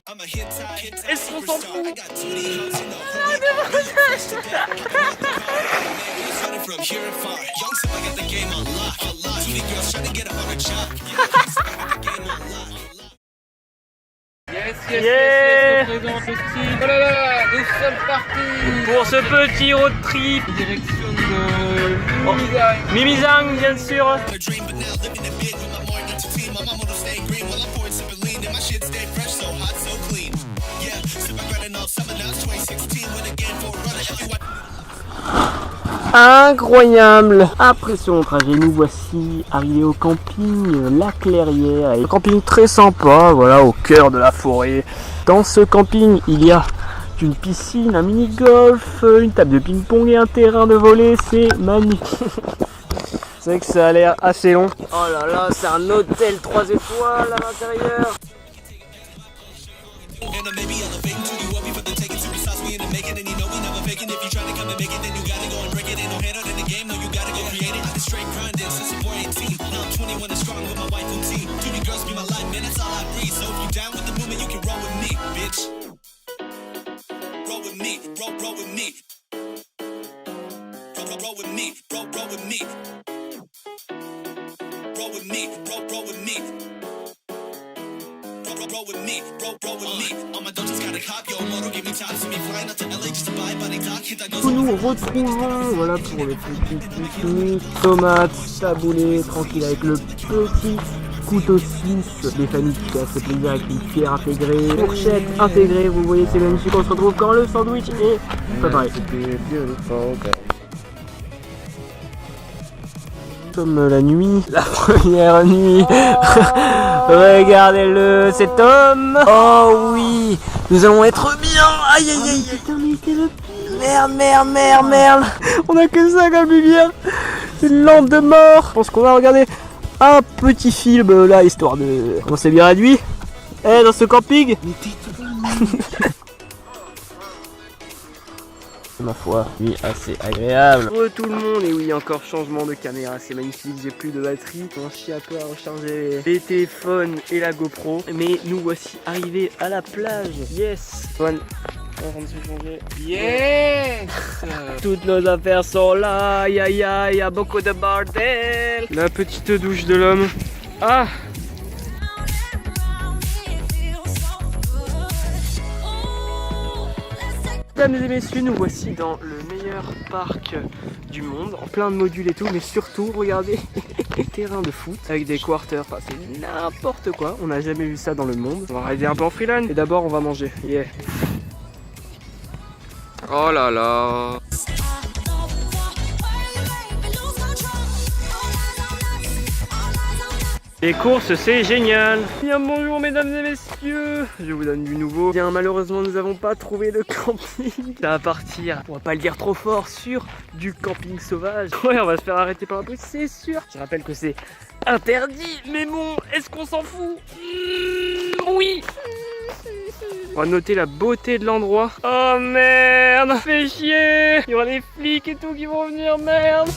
Est-ce qu'on s'en fout? Yes, on présente le style. Oh là là, nous sommes partis pour ce petit road trip. Direction de Mimizang, bien sûr. Incroyable! Après ce long trajet, nous voici arrivés au camping La Clairière. Un camping très sympa, voilà, au cœur de la forêt. Dans ce camping, il y a une piscine, un mini-golf, une table de ping-pong et un terrain de volley. C'est magnifique. C'est vrai que ça a l'air assez long. Oh là là, c'est un hôtel 3 étoiles à l'intérieur. Nous retrouvons, voilà, pour le petit pique-nique, tomates, taboulé, tranquille avec le petit couteau suisse des familles qui fait assez plaisir avec une cuillère intégrée, fourchette intégrée, vous voyez c'est magnifique. On se retrouve quand le sandwich est préparé. Comme la nuit, la première nuit. Regardez-le, cet homme. Oh oui, nous allons être bien. Aïe aïe aïe. Putain mais c'est le pire. Merde. On a que ça comme lumière. Une lampe de mort. Je pense qu'on va regarder un petit film là, histoire de... On s'est bien réduit. Dans ce camping. Ma foi, oui, assez agréable. Pour tout le monde, et oui, encore changement de caméra, c'est magnifique, j'ai plus de batterie. On chie un peu à recharger les téléphones et la GoPro. Mais nous voici arrivés à la plage. Yes. Bon, on va se changer. Yes. Toutes nos affaires sont là, aïe aïe aïe, y a beaucoup de bordel. La petite douche de l'homme. Ah. Mesdames et messieurs, nous voici dans le meilleur parc du monde, en plein de modules et tout, mais surtout, regardez, les terrains de foot avec des quarters, enfin, c'est n'importe quoi, on n'a jamais vu ça dans le monde. On va rider un peu en freelance et d'abord on va manger, yeah. Oh là là. Les courses, c'est génial. Bien bonjour mesdames et messieurs. Je vous donne du nouveau. Bien malheureusement nous n'avons pas trouvé le camping. Ça va partir, on va pas le dire trop fort, sur du camping sauvage. Ouais, on va se faire arrêter par un peu, c'est sûr. Je rappelle que c'est interdit, mais bon, est-ce qu'on s'en fout? Oui. On va noter la beauté de l'endroit. Oh merde, fait chier. Il y aura des flics et tout qui vont venir, merde.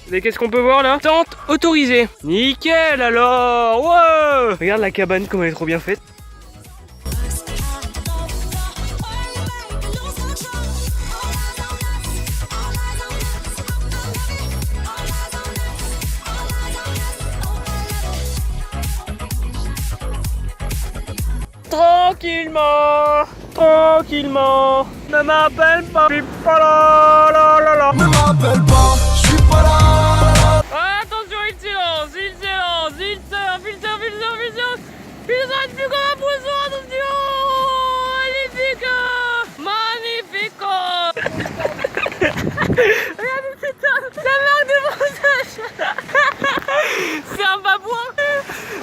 Mais qu'est-ce qu'on peut voir là? Tente autorisée. Nickel alors. Wow. Regarde la cabane comme elle est trop bien faite. Tranquillement. Ne m'appelle pas. Je suis pas là. Ne m'appelle pas, je suis pas là. Attention, il silence. Filtre, plus comme un poisson, attention. Magnifique. Regardez, c'est la marque de montage. C'est un babouin.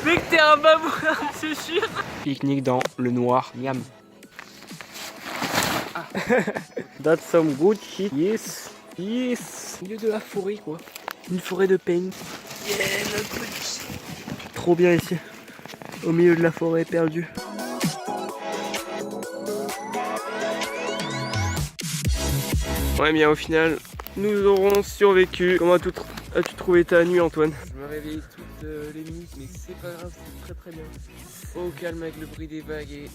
Mec, t'es un babouin, c'est sûr. Pique-nique dans le noir, miam. That's some good shit. Yes. Milieu de la forêt quoi. Une forêt de peigne. Yeah, notre petit. Trop bien ici. Au milieu de la forêt perdue. Ouais bien au final, nous aurons survécu. Comment as-tu trouvé ta nuit Antoine? Je me réveille tout les minutes, mais c'est pas grave, c'est très très bien. Au calme avec le bruit des vagues et le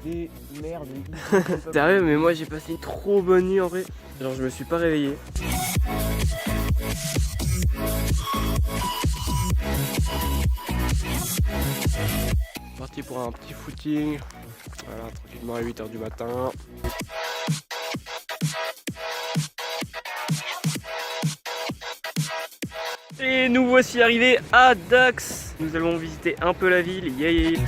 bruit des merdes. Sérieux, mais moi j'ai passé une trop bonne nuit en vrai. Genre je me suis pas réveillé. Parti pour un petit footing. Voilà, tranquillement à 8h du matin. Et nous voici arrivés à Dax. Nous allons visiter un peu la ville. Yeah, yeah, yeah.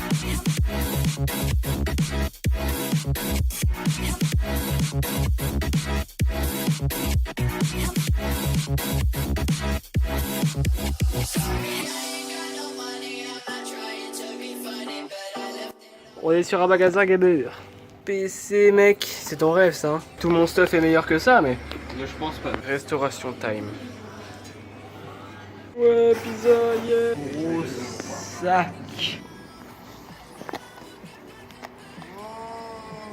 On est sur un magasin gamer. PC mec, c'est ton rêve ça hein. Tout mon stuff est meilleur que ça mais... Je pense pas. Restauration time. Ouais, pizza, yeah. Gros sac.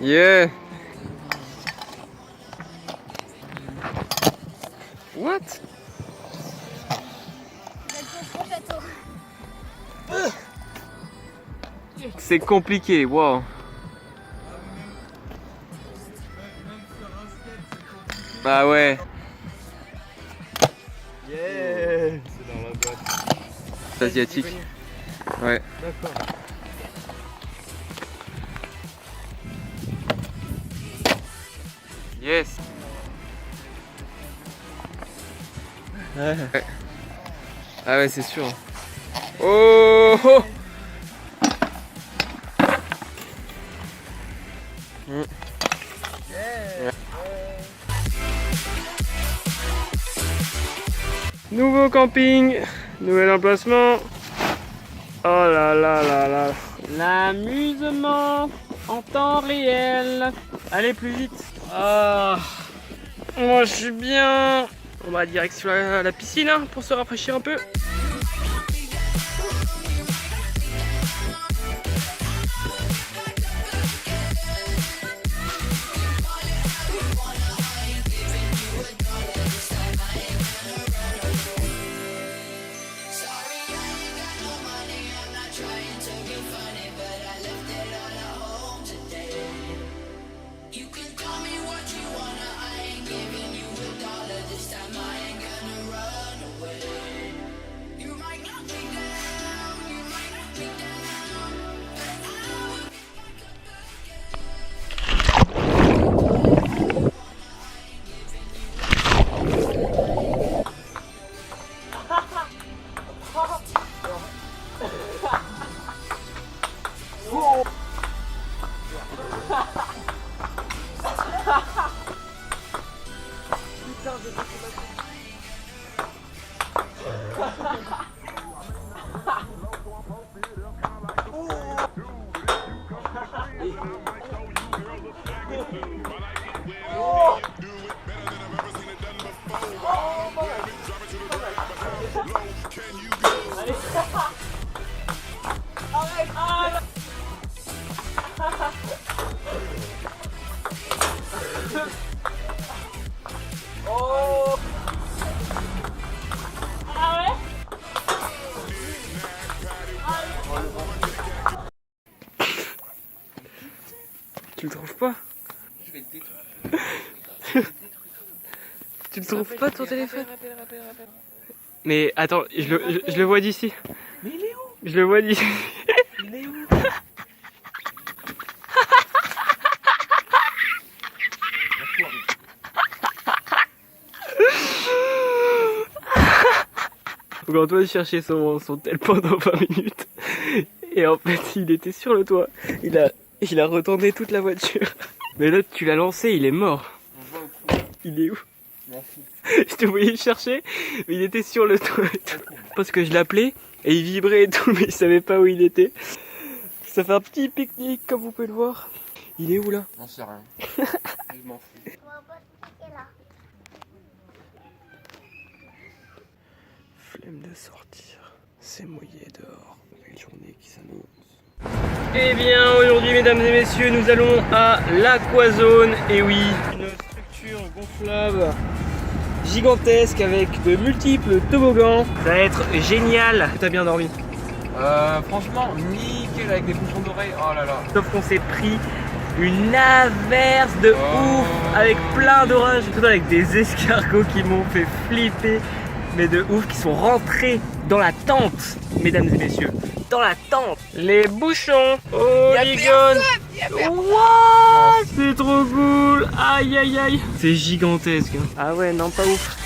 Yeah. What? C'est compliqué, wow. Bah ouais. Yeah. C'est dans la boîte. Asiatique. Ouais. D'accord. Yes. Ouais. Ah ouais, c'est sûr. Oh, oh. Yeah. Nouveau camping, nouvel emplacement. Oh là là là là. L'amusement en temps réel. Allez plus vite. Ah, moi je suis bien. On va direction la piscine hein, pour se rafraîchir un peu. Tu le trouves pas? Je vais le détruire. Tu le trouves pas ton téléphone? Mais attends, je le vois d'ici. Mais il est où? Je le vois d'ici. Il est où? Donc Antoine cherchait son tel pendant 20 minutes. Et en fait, il était sur le toit. Il a retourné toute la voiture. Mais là, tu l'as lancé, il est mort. On va au coup. Il est où? Merci. Je te voyais chercher, mais il était sur le toit. Parce que je l'appelais et il vibrait et tout, mais il savait pas où il était. Ça fait un petit pique-nique, comme vous pouvez le voir. Il est où là? J'en sais rien. Je m'en fous. Flemme de sortir. C'est mouillé dehors. Une journée qui s'annonce. Eh bien, aujourd'hui, mesdames et messieurs, nous allons à l'Aquazone. Et oui, une structure gonflable gigantesque avec de multiples toboggans. Ça va être génial. T'as bien dormi? Franchement, nickel avec des bouchons d'oreilles. Oh là là. Sauf qu'on s'est pris une averse de ouf avec plein d'orages, tout avec des escargots qui m'ont fait flipper, mais de ouf, qui sont rentrés dans la tente, mesdames et messieurs, dans la tente. Les bouchons, oh les gars, what, c'est trop cool, aïe aïe aïe, c'est gigantesque. Ah ouais, non pas ouf.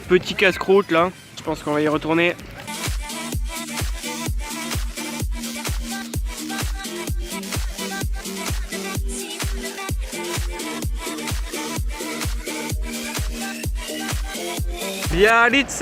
Petit casse-croûte là, je pense qu'on va y retourner. Biarritz.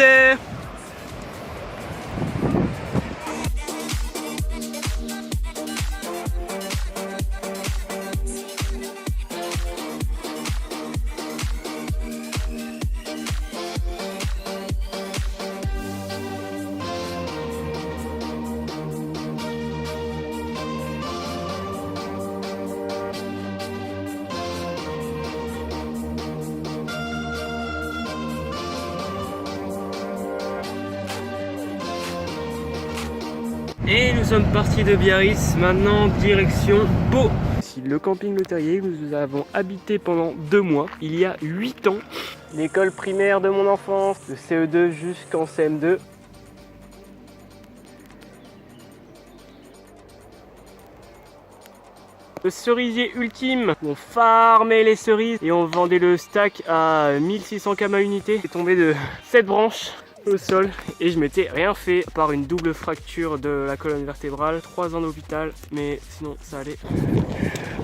Et nous sommes partis de Biarritz, maintenant direction Pau. Ici le camping Le Terrier, nous avons habité pendant 2 mois, il y a 8 ans. L'école primaire de mon enfance, de CE2 jusqu'en CM2. Le cerisier ultime, on farmait les cerises et on vendait le stack à 1600 kama unité. C'est tombé de 7 branches au sol et je m'étais rien fait à part une double fracture de la colonne vertébrale, 3 ans d'hôpital, mais sinon ça allait.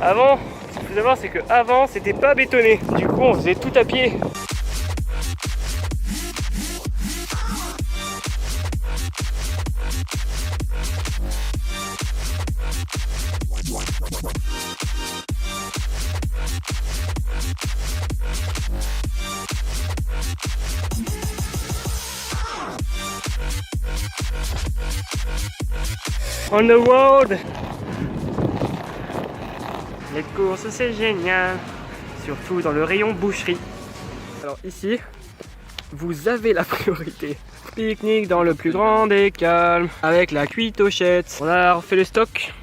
Avant, ce qu'il faut savoir, c'est que avant c'était pas bétonné, du coup on faisait tout à pied. On the road. Les courses c'est génial, surtout dans le rayon boucherie. Alors ici, vous avez la priorité. Pique-nique dans le plus grand des calmes, avec la cuitochette. On a refait le stock,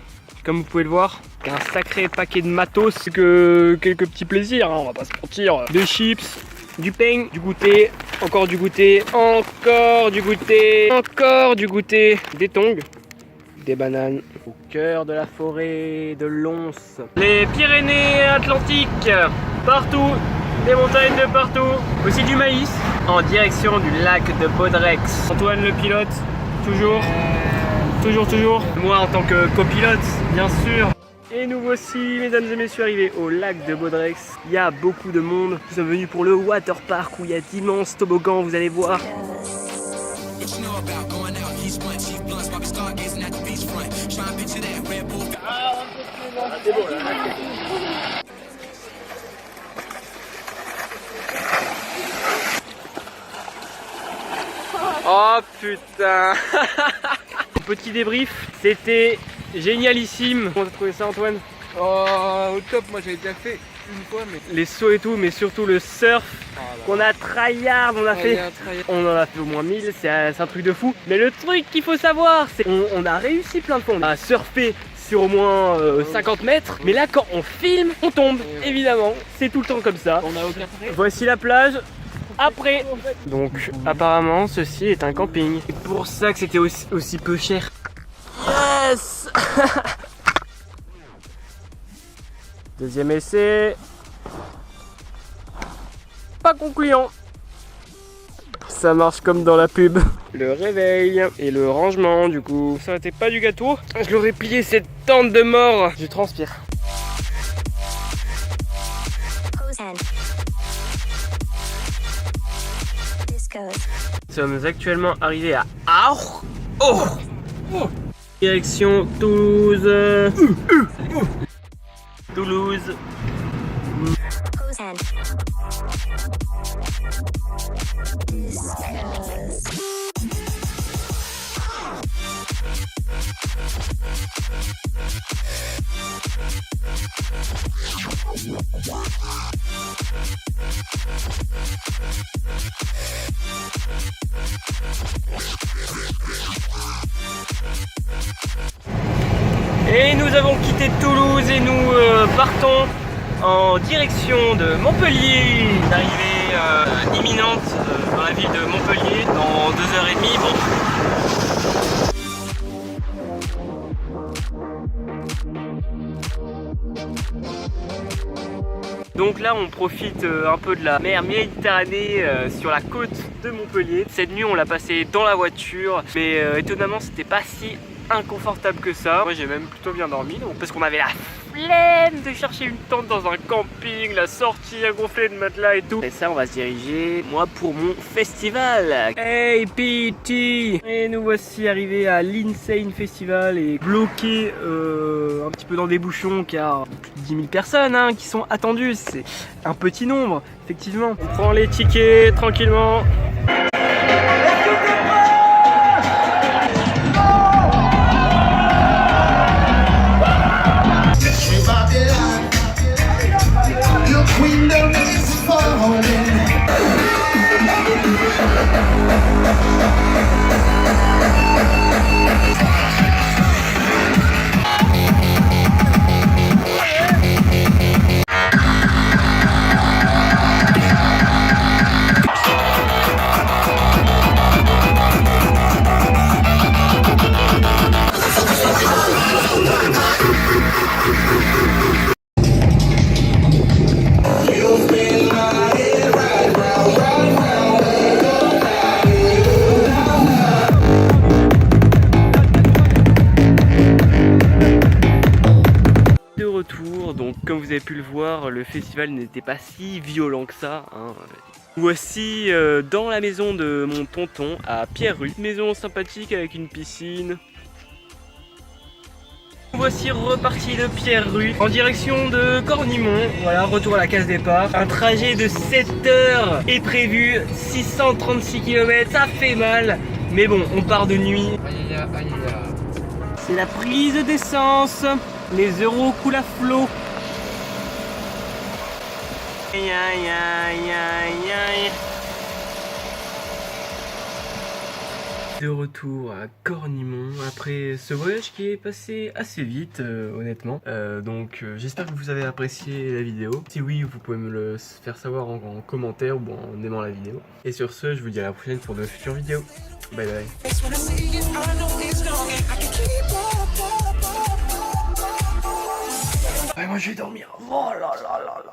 comme vous pouvez le voir. Un sacré paquet de matos, que quelques petits plaisirs, hein, on va pas se mentir. Des chips, du pain, du goûter, encore du goûter, encore du goûter, encore du goûter, des tongs, des bananes, au cœur de la forêt de Lons. Les Pyrénées-Atlantiques, partout, des montagnes de partout, aussi du maïs, en direction du lac de Baudrex. Antoine le pilote, toujours. Moi en tant que copilote, bien sûr. Et nous voici, mesdames et messieurs, arrivés au lac de Baudrex. Il y a beaucoup de monde. Nous sommes venus pour le water park où il y a d'immenses toboggans, vous allez voir. Oh putain. Petit débrief, c'était génialissime. Comment t'as trouvé ça, Antoine? Oh, au top, moi j'avais déjà fait une fois, mais. Les sauts et tout, mais surtout le surf qu'on a tryhard, on en a fait au moins 1000, c'est un truc de fou. Mais le truc qu'il faut savoir, c'est qu'on a réussi plein de fois, on a surfé sur au moins 50 mètres, mais là quand on filme, on tombe, évidemment, c'est tout le temps comme ça. On a aucun frais. Voici la plage. Après, donc apparemment ceci est un camping. C'est pour ça que c'était aussi peu cher. Yes. Deuxième essai. Pas concluant. Ça marche comme dans la pub. Le réveil et le rangement du coup. Ça n'était pas du gâteau. Je l'aurais plié cette tente de mort. Je transpire. Nous sommes actuellement arrivés à direction Toulouse. Toulouse. Et nous avons quitté Toulouse et nous partons en direction de Montpellier. Une arrivée imminente dans la ville de Montpellier dans 2h30. Bon. Donc là on profite un peu de la mer Méditerranée sur la côte de Montpellier. Cette nuit on l'a passée dans la voiture, mais étonnamment c'était pas si inconfortable que ça. Moi j'ai même plutôt bien dormi, donc, parce qu'on avait la flemme de chercher une tente dans un camping, la sortie à gonfler de matelas et tout. Et ça on va se diriger, moi, pour mon festival. Hey PT. Et nous voici arrivés à l'Insane Festival et bloqués un petit peu dans des bouchons car plus de 10 000 personnes qui sont attendues. C'est un petit nombre, effectivement. On prend les tickets tranquillement. Donc comme vous avez pu le voir, le festival n'était pas si violent que ça. Voici dans la maison de mon tonton à Pierre-Rue. Maison sympathique avec une piscine. Voici reparti de Pierre-Rue en direction de Cornimont. Voilà, retour à la case départ. Un trajet de 7 heures est prévu, 636 km, ça fait mal. Mais bon, on part de nuit. C'est la prise d'essence. Les euros coulent à flot. Aïe aïe aïe aïe aïe. De retour à Cornimont après ce voyage qui est passé assez vite honnêtement. Donc j'espère que vous avez apprécié la vidéo. Si oui, vous pouvez me le faire savoir en commentaire ou en aimant la vidéo. Et sur ce, je vous dis à la prochaine pour de futures vidéos. Bye bye. Ouais, moi je vais dormir. Oh là là là là.